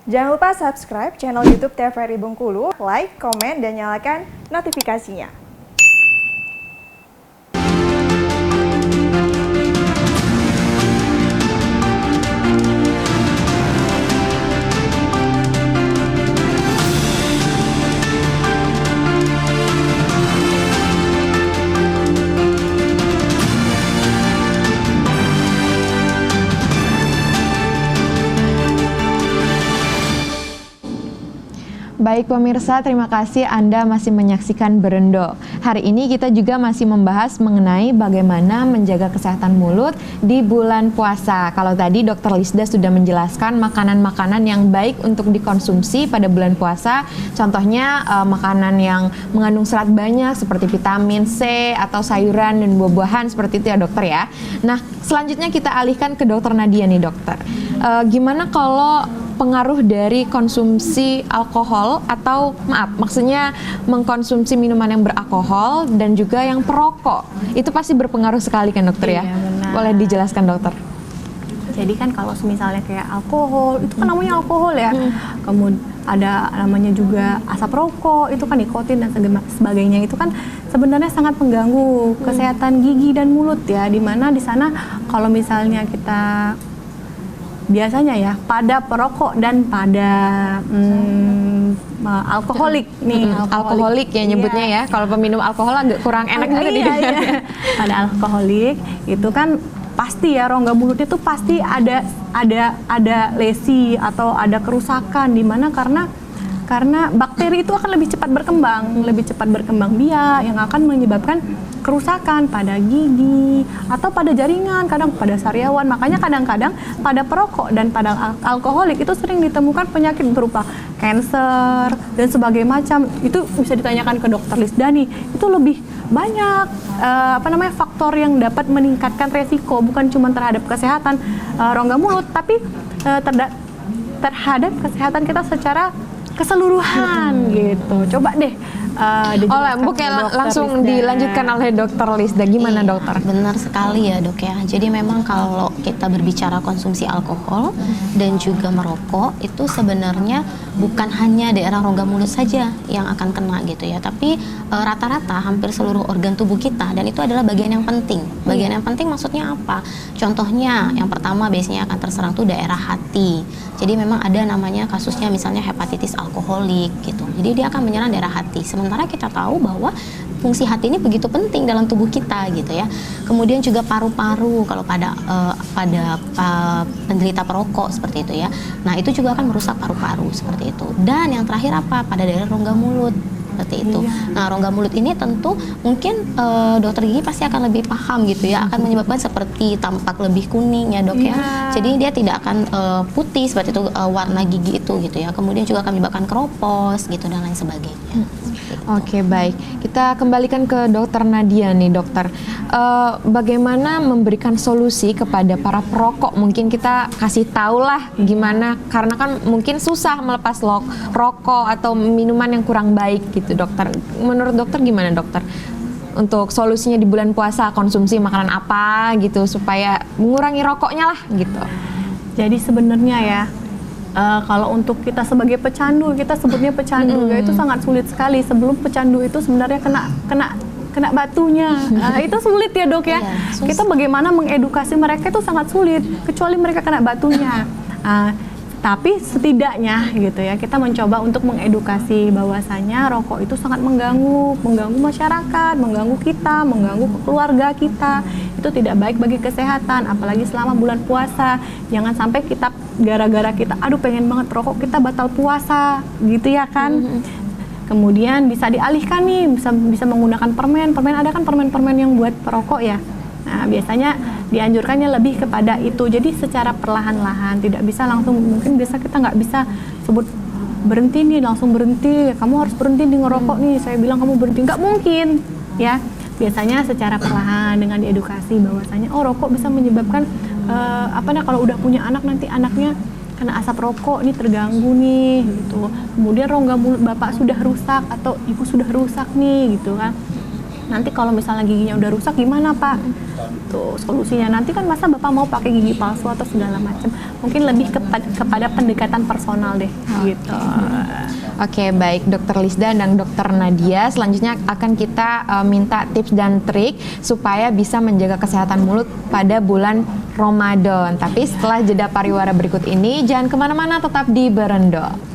Jangan lupa subscribe channel YouTube TVRI Bengkulu, like, komen, dan nyalakan notifikasinya. Baik pemirsa, terima kasih Anda masih menyaksikan Berendo. Hari ini kita juga masih membahas mengenai bagaimana menjaga kesehatan mulut di bulan puasa. Kalau tadi Dr. Lisda sudah menjelaskan makanan-makanan yang baik untuk dikonsumsi pada bulan puasa. Contohnya makanan yang mengandung serat banyak seperti vitamin C atau sayuran dan buah-buahan seperti itu ya dokter ya. Nah, selanjutnya kita alihkan ke Dr. Nadia nih dokter. Gimana kalau pengaruh dari konsumsi alkohol atau maksudnya mengkonsumsi minuman yang beralkohol dan juga yang perokok itu pasti berpengaruh sekali kan dokter ya? Benar. Boleh dijelaskan dokter? Jadi kan kalau misalnya kayak alkohol itu kan namanya alkohol ya, kemudian ada namanya juga asap rokok itu kan nikotin dan sebagainya, itu kan sebenarnya sangat mengganggu kesehatan gigi dan mulut ya, dimana di sana kalau misalnya kita biasanya ya pada perokok dan pada alkoholik nih, alkoholik ya nyebutnya ya. Kalau peminum alkohol agak kurang enak juga didengarnya. Pada alkoholik itu kan pasti ya rongga mulutnya tuh pasti ada lesi atau ada kerusakan, di mana karena bakteri itu akan lebih cepat berkembang biak yang akan menyebabkan kerusakan pada gigi atau pada jaringan, kadang pada sariawan. Makanya kadang-kadang pada perokok dan pada alkoholik itu sering ditemukan penyakit berupa kanker dan sebagainya macam. Itu bisa ditanyakan ke dokter Lisdani. Itu lebih banyak faktor yang dapat meningkatkan resiko, bukan cuma terhadap kesehatan rongga mulut, tapi terhadap kesehatan kita secara keseluruhan gitu. Coba deh langsung dilanjutkan oleh dokter Lisda. Gimana dokter? Benar sekali ya dok ya. Jadi memang kalau kita berbicara konsumsi alkohol dan juga merokok itu sebenarnya bukan hanya daerah rongga mulut saja yang akan kena gitu ya, tapi rata-rata hampir seluruh organ tubuh kita, dan itu adalah bagian yang penting. Bagian yang penting maksudnya apa? Contohnya yang pertama biasanya akan terserang tuh daerah hati. Jadi memang ada namanya kasusnya misalnya hepatitis alkoholik gitu. Jadi dia akan menyerang daerah hati. Sementara kita tahu bahwa fungsi hati ini begitu penting dalam tubuh kita gitu ya. Kemudian juga paru-paru kalau pada penderita perokok seperti itu ya. Nah, itu juga akan merusak paru-paru seperti itu. Dan yang terakhir apa? Pada daerah rongga mulut. Seperti itu. Nah, rongga mulut ini tentu mungkin dokter gigi pasti akan lebih paham gitu ya, akan menyebabkan seperti tampak lebih kuning ya dok ya. Jadi dia tidak akan putih seperti itu warna gigi itu gitu ya. Kemudian juga akan menyebabkan keropos gitu dan lain sebagainya. Oke, baik. Kita kembalikan ke dokter Nadia nih dokter. Bagaimana memberikan solusi kepada para perokok? Mungkin kita kasih tahu lah gimana, karena kan mungkin susah melepas rokok atau minuman yang kurang baik gitu dokter. Menurut dokter gimana dokter? Untuk solusinya di bulan puasa, konsumsi makanan apa gitu supaya mengurangi rokoknya lah gitu. Jadi sebenarnya ya, kalau untuk kita sebagai pecandu, kita sebutnya pecandu ya, itu sangat sulit sekali. Sebelum pecandu itu sebenarnya kena batunya. Itu sulit ya dok ya. Kita bagaimana mengedukasi mereka itu sangat sulit, kecuali mereka kena batunya. Tapi setidaknya gitu ya, kita mencoba untuk mengedukasi bahwasanya rokok itu sangat mengganggu masyarakat, mengganggu kita, mengganggu keluarga kita. Itu tidak baik bagi kesehatan, apalagi selama bulan puasa. Jangan sampai kita gara-gara kita pengen banget rokok, kita batal puasa gitu ya kan. Kemudian bisa dialihkan nih, bisa menggunakan permen. Ada kan permen-permen yang buat perokok ya. Nah, biasanya dianjurkannya lebih kepada itu. Jadi secara perlahan-lahan, tidak bisa langsung. Mungkin biasa kita nggak bisa sebut berhenti nih, langsung berhenti. Kamu harus berhenti di ngerokok nih. Saya bilang kamu berhenti, nggak mungkin ya. Biasanya secara perlahan dengan diedukasi bahwasanya rokok bisa menyebabkan kalau udah punya anak nanti anaknya kena asap rokok nih, terganggu nih gitu. Kemudian rongga mulut bapak sudah rusak atau ibu sudah rusak nih gitu kan. nanti kalau misalnya giginya udah rusak gimana Pak? Tuh solusinya nanti kan masa Bapak mau pakai gigi palsu atau segala macam. Mungkin lebih kepada pendekatan personal deh gitu. Oke, baik Dokter Lisda dan Dokter Nadia. Selanjutnya akan kita minta tips dan trik supaya bisa menjaga kesehatan mulut pada bulan Ramadan. Tapi setelah jeda pariwara berikut ini, jangan kemana-mana, tetap di Berendo.